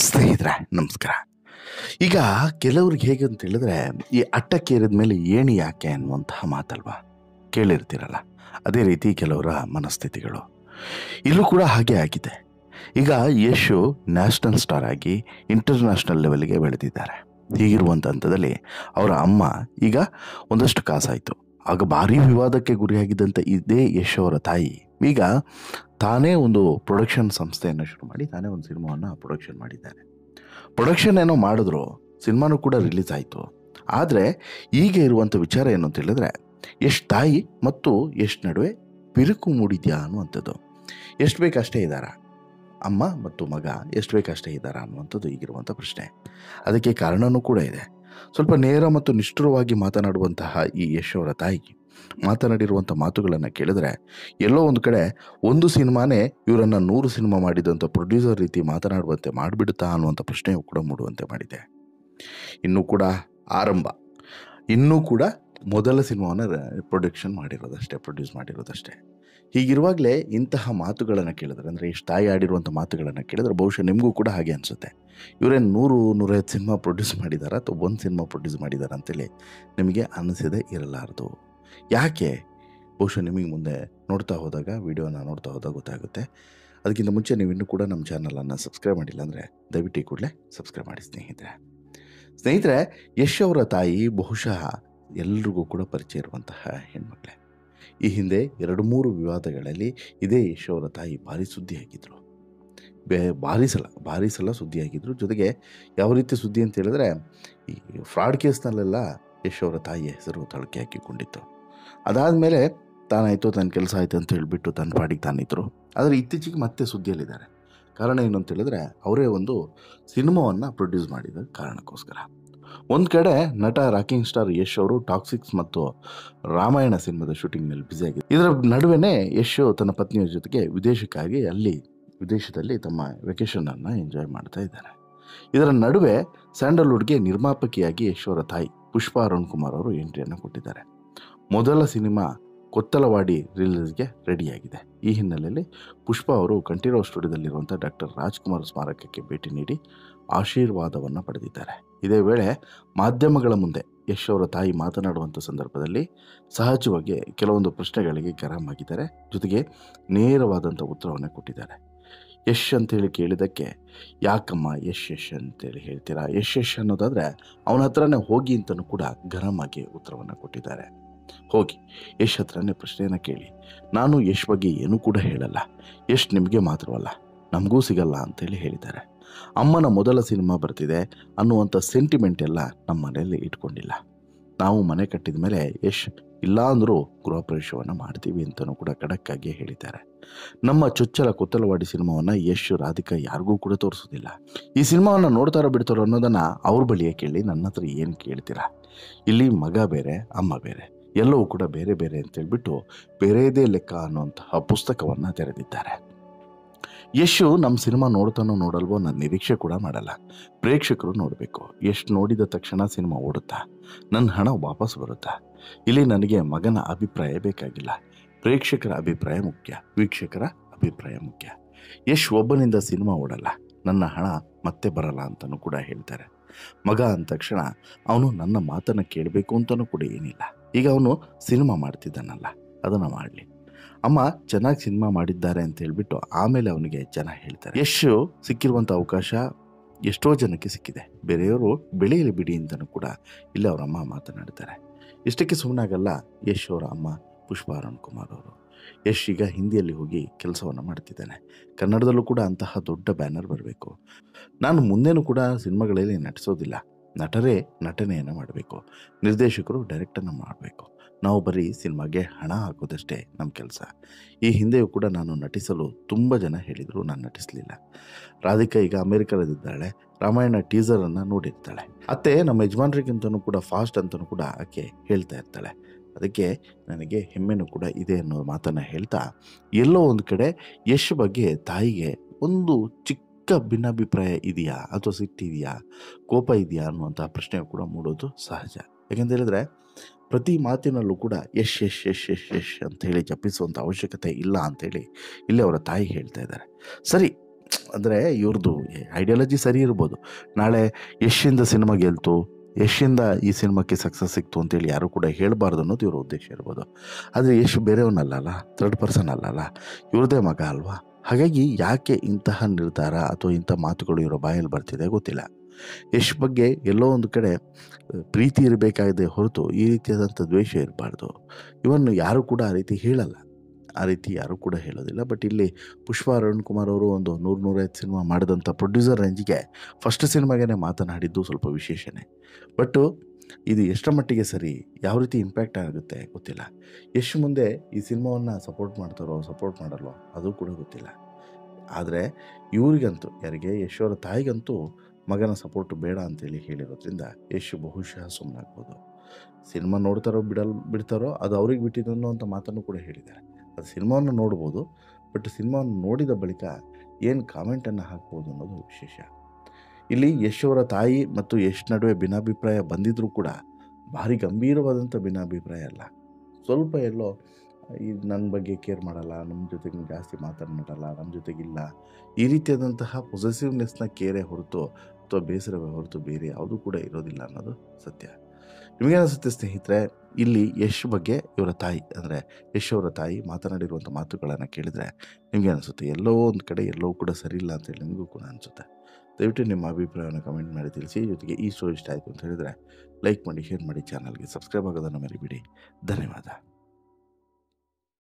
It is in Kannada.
ಸ್ನೇಹಿತರೆ ನಮಸ್ಕಾರ. ಈಗ ಕೆಲವ್ರಿಗೆ ಹೇಗೆ ಅಂತ ಹೇಳಿದ್ರೆ, ಈ ಅಟ್ಟಕ್ಕೇರಿದ ಮೇಲೆ ಏಣಿ ಯಾಕೆ ಅನ್ನುವಂತಹ ಮಾತಲ್ವಾ ಕೇಳಿರ್ತೀರಲ್ಲ. ಅದೇ ರೀತಿ ಕೆಲವರ ಮನಸ್ಥಿತಿಗಳು ಇಲ್ಲೂ ಕೂಡ ಹಾಗೆ ಆಗಿದೆ. ಈಗ ಯಶು ನ್ಯಾಷನಲ್ ಸ್ಟಾರ್ ಆಗಿ ಇಂಟರ್ನ್ಯಾಷನಲ್ ಲೆವೆಲ್ಗೆ ಬೆಳೆದಿದ್ದಾರೆ. ಹೀಗಿರುವಂಥ ಹಂತದಲ್ಲಿ ಅವರ ಅಮ್ಮ ಈಗ ಒಂದಷ್ಟು ಕಾಸಾಯಿತು. ಆಗ ಭಾರಿ ವಿವಾದಕ್ಕೆ ಗುರಿಯಾಗಿದ್ದಂಥ ಇದೇ ಯಶ್ ಅವರ ತಾಯಿ ಈಗ ತಾನೇ ಒಂದು ಪ್ರೊಡಕ್ಷನ್ ಸಂಸ್ಥೆಯನ್ನು ಶುರು ಮಾಡಿ ತಾನೇ ಒಂದು ಸಿನಿಮಾವನ್ನು ಪ್ರೊಡಕ್ಷನ್ ಮಾಡಿದ್ದಾರೆ. ಪ್ರೊಡಕ್ಷನ್ ಏನೋ ಮಾಡಿದ್ರು, ಸಿನಿಮಾನೂ ಕೂಡ ರಿಲೀಸ್ ಆಯಿತು. ಆದರೆ ಈಗ ಇರುವಂಥ ವಿಚಾರ ಏನು ಅಂತ ಹೇಳಿದ್ರೆ, ಎಷ್ಟು ತಾಯಿ ಮತ್ತು ಎಷ್ಟು ನಡುವೆ ಬಿರುಕು ಮೂಡಿದ್ಯಾ ಅನ್ನುವಂಥದ್ದು. ಎಷ್ಟು ಬೇಕಷ್ಟೇ ಇದ್ದಾರಾ ಅಮ್ಮ ಮತ್ತು ಮಗ, ಎಷ್ಟು ಬೇಕಷ್ಟೇ ಇದ್ದಾರಾ ಅನ್ನುವಂಥದ್ದು ಈಗಿರುವಂಥ ಪ್ರಶ್ನೆ. ಅದಕ್ಕೆ ಕಾರಣವೂ ಕೂಡ ಇದೆ. ಸ್ವಲ್ಪ ನೇರ ಮತ್ತು ನಿಷ್ಠುರವಾಗಿ ಮಾತನಾಡುವಂತಹ ಈ ಯಶ್ ಅವರ ತಾಯಿ ಮಾತನಾಡಿರುವಂಥ ಮಾತುಗಳನ್ನು ಕೇಳಿದ್ರೆ ಎಲ್ಲೋ ಒಂದು ಕಡೆ ಒಂದು ಸಿನಿಮಾನೇ ಇವರನ್ನು 100 ಸಿನಿಮಾ ಮಾಡಿದಂಥ ಪ್ರೊಡ್ಯೂಸರ್ ರೀತಿ ಮಾತನಾಡುವಂತೆ ಮಾಡಿಬಿಡುತ್ತಾ ಅನ್ನುವಂಥ ಪ್ರಶ್ನೆಯೂ ಕೂಡ ಮೂಡುವಂತೆ ಮಾಡಿದೆ. ಇನ್ನೂ ಕೂಡ ಆರಂಭ, ಇನ್ನೂ ಕೂಡ ಮೊದಲ ಸಿನಿಮಾವನ್ನು ಪ್ರೊಡ್ಯೂಸ್ ಮಾಡಿರೋದಷ್ಟೇ. ಹೀಗಿರುವಾಗಲೇ ಇಂತಹ ಮಾತುಗಳನ್ನು ಕೇಳಿದ್ರೆ, ಅಂದರೆ ಇಷ್ಟು ತಾಯಿ ಆಡಿರುವಂಥ ಮಾತುಗಳನ್ನು ಕೇಳಿದ್ರೆ ಬಹುಶಃ ನಿಮಗೂ ಕೂಡ ಹಾಗೆ ಅನಿಸುತ್ತೆ. ಇವರೇನು 100-150 ಸಿನಿಮಾ ಪ್ರೊಡ್ಯೂಸ್ ಮಾಡಿದಾರಾ ಅಥವಾ ಒಂದು ಸಿನಿಮಾ ಪ್ರೊಡ್ಯೂಸ್ ಮಾಡಿದಾರ ಅಂತೇಳಿ ನಿಮಗೆ ಅನ್ನಿಸದೇ ಇರಲಾರದು. ಯಾಕೆ? ಬಹುಶಃ ನಿಮಗೆ ಮುಂದೆ ವಿಡಿಯೋನ ನೋಡ್ತಾ ಹೋದಾಗ ಗೊತ್ತಾಗುತ್ತೆ. ಅದಕ್ಕಿಂತ ಮುಂಚೆ ನೀವು ಇನ್ನೂ ಕೂಡ ನಮ್ಮ ಚಾನಲನ್ನು ಸಬ್ಸ್ಕ್ರೈಬ್ ಮಾಡಿಲ್ಲ ಅಂದರೆ ದಯವಿಟ್ಟು ಈ ಕೂಡಲೇ ಸಬ್ಸ್ಕ್ರೈಬ್ ಮಾಡಿ ಸ್ನೇಹಿತರೆ. ಯಶ್ ಅವರ ತಾಯಿ ಬಹುಶಃ ಎಲ್ರಿಗೂ ಕೂಡ ಪರಿಚಯ ಇರುವಂತಹ ಹೆಣ್ಮಕ್ಳೆ. ಈ ಹಿಂದೆ 2-3 ವಿವಾದಗಳಲ್ಲಿ ಇದೇ ಯಶ್ ಅವರ ತಾಯಿ ಭಾರಿ ಸುದ್ದಿಯಾಗಿದ್ದರು. ಭಾರಿ ಸಲ ಸುದ್ದಿಯಾಗಿದ್ದರು. ಜೊತೆಗೆ ಯಾವ ರೀತಿ ಸುದ್ದಿ ಅಂತ ಹೇಳಿದ್ರೆ, ಈ ಫ್ರಾಡ್ ಕೇಸ್ನಲ್ಲೆಲ್ಲ ಯಶ್ ಅವರ ತಾಯಿಯ ಹೆಸರು ತಳಕೆ ಹಾಕಿಕೊಂಡಿತ್ತು. ಅದಾದಮೇಲೆ ತಾನಾಯಿತು, ತನ್ನ ಕೆಲಸ ಆಯಿತು ಅಂತ ಹೇಳಿಬಿಟ್ಟು ತನ್ನ ಪಾಡಿಗೆ ತಾನಿದ್ರು. ಆದರೆ ಇತ್ತೀಚೆಗೆ ಮತ್ತೆ ಸುದ್ದಿಯಲ್ಲಿದ್ದಾರೆ. ಕಾರಣ ಏನು ಅಂತ ಹೇಳಿದ್ರೆ, ಅವರೇ ಒಂದು ಸಿನಿಮಾವನ್ನು ಪ್ರೊಡ್ಯೂಸ್ ಮಾಡಿದ ಕಾರಣಕ್ಕೋಸ್ಕರ. ಒಂದು ಕಡೆ ನಟ ರಾಕಿಂಗ್ ಸ್ಟಾರ್ ಯಶ್ ಅವರು ಟಾಕ್ಸಿಕ್ಸ್ ಮತ್ತು ರಾಮಾಯಣ ಸಿನಿಮಾದ ಶೂಟಿಂಗ್ನಲ್ಲಿ ಬ್ಯುಸಿಯಾಗಿದ್ದಾರೆ. ಇದರ ನಡುವೆನೇ ಯಶ್ ತನ್ನ ಪತ್ನಿಯ ಜೊತೆಗೆ ವಿದೇಶಕ್ಕಾಗಿ ವಿದೇಶದಲ್ಲಿ ತಮ್ಮ ವೆಕೇಷನನ್ನು ಎಂಜಾಯ್ ಮಾಡ್ತಾ ಇದ್ದಾರೆ. ಇದರ ನಡುವೆ ಸ್ಯಾಂಡಲ್ವುಡ್ಗೆ ನಿರ್ಮಾಪಕಿಯಾಗಿ ಯಶ್ ಅವರ ತಾಯಿ ಪುಷ್ಪಾ ಅರುಣ್ ಕುಮಾರ್ ಅವರು ಎಂಟ್ರಿಯನ್ನು ಕೊಟ್ಟಿದ್ದಾರೆ. ಮೊದಲ ಸಿನಿಮಾ ಕೊತ್ತಲವಾಡಿ ರಿಲೀಸ್ಗೆ ರೆಡಿಯಾಗಿದೆ. ಈ ಹಿನ್ನೆಲೆಯಲ್ಲಿ ಪುಷ್ಪಾ ಅವರು ಕಂಠೀರವ ಸ್ಟುಡಿಯೋದಲ್ಲಿರುವಂಥ ಡಾಕ್ಟರ್ ರಾಜ್ಕುಮಾರ್ ಸ್ಮಾರಕಕ್ಕೆ ಭೇಟಿ ನೀಡಿ ಆಶೀರ್ವಾದವನ್ನು ಪಡೆದಿದ್ದಾರೆ. ಇದೇ ವೇಳೆ ಮಾಧ್ಯಮಗಳ ಮುಂದೆ ಯಶ್ ಅವರ ತಾಯಿ ಮಾತನಾಡುವಂಥ ಸಂದರ್ಭದಲ್ಲಿ ಸಹಜವಾಗಿ ಕೆಲವೊಂದು ಪ್ರಶ್ನೆಗಳಿಗೆ ಗರಂ ಆಗಿದ್ದಾರೆ. ಜೊತೆಗೆ ನೇರವಾದಂಥ ಉತ್ತರವನ್ನು ಕೊಟ್ಟಿದ್ದಾರೆ. ಯಶ್ ಅಂತೇಳಿ ಕೇಳಿದ್ದಕ್ಕೆ, ಯಾಕಮ್ಮ ಯಶ್ ಅಂತೇಳಿ ಹೇಳ್ತೀರಾ, ಯಶ್ ಅನ್ನೋದಾದರೆ ಅವನ ಹತ್ರನೇ ಹೋಗಿ ಅಂತಲೂ ಕೂಡ ಗರಂ ಆಗಿ ಉತ್ತರವನ್ನು ಕೊಟ್ಟಿದ್ದಾರೆ. ಹೋಗಿ ಯಶ್ ಹತ್ರನೇ ಪ್ರಶ್ನೆಯನ್ನು ಕೇಳಿ, ನಾನು ಯಶ್ ಬಗ್ಗೆ ಏನೂ ಕೂಡ ಹೇಳಲ್ಲ, ಯಶ್ ನಿಮಗೆ ಮಾತ್ರವಲ್ಲ ನಮಗೂ ಸಿಗಲ್ಲ ಅಂತೇಳಿ ಹೇಳಿದ್ದಾರೆ. ಅಮ್ಮನ ಮೊದಲ ಸಿನಿಮಾ ಬರ್ತಿದೆ ಅನ್ನುವಂಥ ಸೆಂಟಿಮೆಂಟ್ ಎಲ್ಲ ನಮ್ಮ ಮನೆಯಲ್ಲಿ ಇಟ್ಕೊಂಡಿಲ್ಲ. ನಾವು ಮನೆ ಕಟ್ಟಿದ ಮೇಲೆ ಯಶ್ ಇಲ್ಲ ಅಂದರೂ ಗೃಹ ಪ್ರವೇಶವನ್ನು ಮಾಡ್ತೀವಿ ಅಂತಲೂ ಕೂಡ ಖಡಕ್ಕಾಗಿ ಹೇಳಿದ್ದಾರೆ. ನಮ್ಮ ಚೊಚ್ಚಲ ಕೊತ್ತಲವಾಡಿ ಸಿನಿಮಾವನ್ನು ಯಶ್ ರಾಧಿಕಾ ಯಾರಿಗೂ ಕೂಡ ತೋರಿಸೋದಿಲ್ಲ. ಈ ಸಿನಿಮಾವನ್ನು ನೋಡ್ತಾರೋ ಬಿಡ್ತಾರೋ ಅನ್ನೋದನ್ನು ಅವ್ರ ಬಳಿಯೇ ಕೇಳಿ, ನನ್ನ ಹತ್ರ ಏನು ಕೇಳ್ತೀರಾ? ಇಲ್ಲಿ ಮಗ ಬೇರೆ ಅಮ್ಮ ಬೇರೆ, ಎಲ್ಲವೂ ಕೂಡ ಬೇರೆ ಬೇರೆ ಅಂತೇಳ್ಬಿಟ್ಟು ಬೇರೆದೇ ಲೆಕ್ಕ ಅನ್ನುವಂತಹ ಪುಸ್ತಕವನ್ನು ತೆರೆದಿದ್ದಾರೆ. ಯಶು ನಮ್ಮ ಸಿನಿಮಾ ನೋಡ್ತಾನೋ ನೋಡಲ್ವೋ ನನ್ನ ನಿರೀಕ್ಷೆ ಕೂಡ ಮಾಡಲ್ಲ. ಪ್ರೇಕ್ಷಕರು ನೋಡಬೇಕು. ಎಷ್ಟು ನೋಡಿದ ತಕ್ಷಣ ಸಿನಿಮಾ ಓಡುತ್ತಾ, ನನ್ನ ಹಣ ವಾಪಸ್ ಬರುತ್ತಾ? ಇಲ್ಲಿ ನನಗೆ ಮಗನ ಅಭಿಪ್ರಾಯ ಬೇಕಾಗಿಲ್ಲ, ಪ್ರೇಕ್ಷಕರ ಅಭಿಪ್ರಾಯ ಮುಖ್ಯ, ವೀಕ್ಷಕರ ಅಭಿಪ್ರಾಯ ಮುಖ್ಯ. ಯಶ್ ಒಬ್ಬನಿಂದ ಸಿನಿಮಾ ಓಡಲ್ಲ, ನನ್ನ ಹಣ ಮತ್ತೆ ಬರಲ್ಲ ಅಂತಲೂ ಕೂಡ ಹೇಳ್ತಾರೆ. ಮಗ ಅಂದ ತಕ್ಷಣ ಅವನು ನನ್ನ ಮಾತನ್ನು ಕೇಳಬೇಕು ಅಂತಲೂ ಕೂಡ ಏನಿಲ್ಲ. ಈಗ ಅವನು ಸಿನಿಮಾ ಮಾಡ್ತಿದ್ದಾನಲ್ಲ, ಅದನ್ನು ಮಾಡಲಿ. ಅಮ್ಮ ಚೆನ್ನಾಗಿ ಸಿನಿಮಾ ಮಾಡಿದ್ದಾರೆ ಅಂತ ಹೇಳ್ಬಿಟ್ಟು ಆಮೇಲೆ ಅವನಿಗೆ ಜನ ಹೇಳ್ತಾರೆ. ಯಶ್ ಸಿಕ್ಕಿರುವಂಥ ಅವಕಾಶ ಎಷ್ಟೋ ಜನಕ್ಕೆ ಸಿಕ್ಕಿದೆ, ಬೇರೆಯವರು ಬೆಳೆಯಲಿ ಬಿಡಿ ಅಂತಲೂ ಕೂಡ ಇಲ್ಲಿ ಅವರ ಅಮ್ಮ ಮಾತನಾಡ್ತಾರೆ. ಇಷ್ಟಕ್ಕೆ ಸುಮ್ಮನಾಗಲ್ಲ ಯಶ್ ಅವರ ಅಮ್ಮ ಪುಷ್ಪಾ ಅರುಣ್ ಕುಮಾರ್ ಅವರು. ಯಶ್ ಈಗ ಹಿಂದಿಯಲ್ಲಿ ಹೋಗಿ ಕೆಲಸವನ್ನು ಮಾಡ್ತಿದ್ದಾನೆ. ಕನ್ನಡದಲ್ಲೂ ಕೂಡ ಅಂತಹ ದೊಡ್ಡ ಬ್ಯಾನರ್ ಬರಬೇಕು. ನಾನು ಮುಂದೇನೂ ಕೂಡ ಸಿನಿಮಾಗಳಲ್ಲಿ ನಟಿಸೋದಿಲ್ಲ, ನಟರೇ ನಟನೆಯನ್ನು ಮಾಡಬೇಕು, ನಿರ್ದೇಶಕರು ಡೈರೆಕ್ಟನ್ನು ಮಾಡಬೇಕು. ನಾವು ಬರೀ ಸಿನಿಮಾಗೆ ಹಣ ಹಾಕೋದಷ್ಟೇ ನಮ್ಮ ಕೆಲಸ. ಈ ಹಿಂದೆಯೂ ಕೂಡ ನಾನು ನಟಿಸಲು ತುಂಬ ಜನ ಹೇಳಿದರು, ನಾನು ನಟಿಸಲಿಲ್ಲ. ರಾಧಿಕಾ ಈಗ ಅಮೇರಿಕಾದಲ್ಲಿದ್ದಾಳೆ, ರಾಮಾಯಣ ಟೀಸರನ್ನು ನೋಡಿರ್ತಾಳೆ. ಅತ್ತೆ ನಮ್ಮ ಯಜಮಾನ್ರಿಗಿಂತನೂ ಕೂಡ ಫಾಸ್ಟ್ ಅಂತಲೂ ಕೂಡ ಆಕೆ ಹೇಳ್ತಾ ಇರ್ತಾಳೆ. ಅದಕ್ಕೆ ನನಗೆ ಹೆಮ್ಮೆನೂ ಕೂಡ ಇದೆ ಅನ್ನೋ ಮಾತನ್ನು ಹೇಳ್ತಾ, ಎಲ್ಲೋ ಒಂದು ಕಡೆ ಯಶ್ ಬಗ್ಗೆ ತಾಯಿಗೆ ಒಂದು ಚಿಕ್ಕ ಭಿನ್ನಾಭಿಪ್ರಾಯ ಇದೆಯಾ ಅಥವಾ ಸಿಟ್ಟಿದೆಯಾ, ಕೋಪ ಇದೆಯಾ ಅನ್ನುವಂಥ ಪ್ರಶ್ನೆ ಕೂಡ ಮೂಡೋದು ಸಹಜ. ಯಾಕೆಂತ ಹೇಳಿದ್ರೆ ಪ್ರತಿ ಮಾತಿನಲ್ಲೂ ಕೂಡ ಯಶ್ ಯಶ್ ಯಶ್ ಯಶ್ ಯಶ್ ಅಂತ ಹೇಳಿ ಜಪಿಸುವಂಥ ಅವಶ್ಯಕತೆ ಇಲ್ಲ ಅಂಥೇಳಿ ಇಲ್ಲಿ ಅವರ ತಾಯಿ ಹೇಳ್ತಾ ಇದ್ದಾರೆ. ಸರಿ, ಅಂದರೆ ಇವ್ರದ್ದು ಐಡಿಯಾಲಜಿ ಸರಿ ಇರ್ಬೋದು. ನಾಳೆ ಯಶಿಂದ ಸಿನಿಮಾ ಗೆಲ್ತು, ಯಶಿಂದ ಈ ಸಿನಿಮಾಕ್ಕೆ ಸಕ್ಸಸ್ ಸಿಕ್ತು ಅಂತೇಳಿ ಯಾರೂ ಕೂಡ ಹೇಳಬಾರ್ದು ಅನ್ನೋದು ಇವ್ರ ಉದ್ದೇಶ ಇರ್ಬೋದು. ಆದರೆ ಯಶ್ ಬೇರೆಯವನಲ್ಲಲ್ಲ, ಥರ್ಡ್ ಪರ್ಸನ್ ಅಲ್ಲಲ್ಲ, ಇವ್ರದೇ ಮಗ ಅಲ್ವಾ. ಹಾಗಾಗಿ ಯಾಕೆ ಇಂತಹ ನಿರ್ಧಾರ ಅಥವಾ ಇಂಥ ಮಾತುಗಳು ಇವರ ಬಾಯಲ್ಲಿ ಬರ್ತಿದೆ ಗೊತ್ತಿಲ್ಲ. ಯಶ್ ಬಗ್ಗೆ ಎಲ್ಲೋ ಒಂದು ಕಡೆ ಪ್ರೀತಿ ಇರಬೇಕಾಗಿದೆ ಹೊರತು ಈ ರೀತಿಯಾದಂಥ ದ್ವೇಷ ಇರಬಾರ್ದು. ಇವನ್ ಯಾರೂ ಕೂಡ ಆ ರೀತಿ ಹೇಳಲ್ಲ, ಆ ರೀತಿ ಯಾರೂ ಕೂಡ ಹೇಳೋದಿಲ್ಲ. ಬಟ್ ಇಲ್ಲಿ ಪುಷ್ಪ ಅರುಣ್ ಕುಮಾರ್ ಅವರು ಒಂದು 100-105 ಸಿನಿಮಾ ಮಾಡಿದಂಥ ಪ್ರೊಡ್ಯೂಸರ್ ರೇಂಜಿಗೆ ಫಸ್ಟ್ ಸಿನಿಮಾಗೇ ಮಾತನಾಡಿದ್ದು ಸ್ವಲ್ಪ ವಿಶೇಷನೇ. ಬಟ್ಟು ಇದು ಎಷ್ಟರ ಮಟ್ಟಿಗೆ ಸರಿ, ಯಾವ ರೀತಿ ಇಂಪ್ಯಾಕ್ಟ್ ಆಗುತ್ತೆ ಗೊತ್ತಿಲ್ಲ. ಯಶ್ ಮುಂದೆ ಈ ಸಿನಿಮಾವನ್ನು ಸಪೋರ್ಟ್ ಮಾಡ್ತಾರೋ ಸಪೋರ್ಟ್ ಮಾಡಲ್ವೋ ಅದು ಕೂಡ ಗೊತ್ತಿಲ್ಲ. ಆದರೆ ಇವ್ರಿಗಂತೂ, ಯಾರಿಗೆ ಯಶ್ ಅವರ ತಾಯಿಗಂತೂ ಮಗನ ಸಪೋರ್ಟು ಬೇಡ ಅಂತೇಳಿ ಹೇಳಿರೋದ್ರಿಂದ ಯಶ್ ಬಹುಶಃ ಸುಮ್ಮನಾಗ್ಬೋದು. ಸಿನಿಮಾ ನೋಡ್ತಾರೋ ಬಿಡ್ತಾರೋ ಅದು ಅವ್ರಿಗೆ ಬಿಟ್ಟಿದ್ದು ಅನ್ನೋ ಮಾತನ್ನು ಕೂಡ ಹೇಳಿದ್ದಾರೆ. ಅದು ಸಿನಿಮಾವನ್ನು ನೋಡ್ಬೋದು, ಬಟ್ ಸಿನಿಮಾವನ್ನು ನೋಡಿದ ಬಳಿಕ ಏನು ಕಾಮೆಂಟನ್ನು ಹಾಕ್ಬೋದು ಅನ್ನೋದು ವಿಶೇಷ. ಇಲ್ಲಿ ಯಶ್ ಅವರ ತಾಯಿ ಮತ್ತು ಯಶ್ ನಡುವೆ ಭಿನ್ನಾಭಿಪ್ರಾಯ ಬಂದಿದ್ದರೂ ಕೂಡ ಭಾರಿ ಗಂಭೀರವಾದಂಥ ಭಿನ್ನಾಭಿಪ್ರಾಯ ಅಲ್ಲ. ಸ್ವಲ್ಪ ಎಲ್ಲೋ ನನ್ನ ಬಗ್ಗೆ ಕೇರ್ ಮಾಡಲ್ಲ, ನಮ್ಮ ಜೊತೆಗೆ ಜಾಸ್ತಿ ಮಾತನಾಡಲ್ಲ, ನಮ್ಮ ಜೊತೆಗಿಲ್ಲ, ಈ ರೀತಿಯಾದಂತಹ ಪೊಸೆಸಿವ್ನೆಸ್ನ ಕೇರೇ ಹೊರತು ಅಥವಾ ಬೇಸರವೇ ಹೊರತು ಬೇರೆ ಯಾವುದೂ ಕೂಡ ಇರೋದಿಲ್ಲ ಅನ್ನೋದು ಸತ್ಯ. ನಿಮಗೇನಿಸುತ್ತೆ ಸ್ನೇಹಿತರೆ, ಇಲ್ಲಿ ಯಶ್ ಬಗ್ಗೆ ಇವರ ತಾಯಿ, ಅಂದರೆ ಯಶ್ ಅವರ ತಾಯಿ ಮಾತನಾಡಿರುವಂಥ ಮಾತುಗಳನ್ನು ಕೇಳಿದರೆ ನಿಮಗೆ ಅನಿಸುತ್ತೆ ಎಲ್ಲೋ ಒಂದು ಕಡೆ ಎಲ್ಲವೂ ಕೂಡ ಸರಿ ಇಲ್ಲ ಅಂತೇಳಿ ನಿಮಗೂ ಕೂಡ ಅನಿಸುತ್ತೆ. ದಯವಿಟ್ಟು ನಿಮ್ಮ ಅಭಿಪ್ರಾಯವನ್ನು ಕಮೆಂಟ್ ಮಾಡಿ ತಿಳಿಸಿ. ಜೊತೆಗೆ ಈ ಶೋ ಇಷ್ಟ ಆಯಿತು ಅಂತ ಹೇಳಿದರೆ ಲೈಕ್ ಮಾಡಿ, ಶೇರ್ ಮಾಡಿ, ಚಾನಲ್ಗೆ ಸಬ್ಸ್ಕ್ರೈಬ್ ಆಗೋದನ್ನು ಮರಿಬೇಡಿ. ಧನ್ಯವಾದ.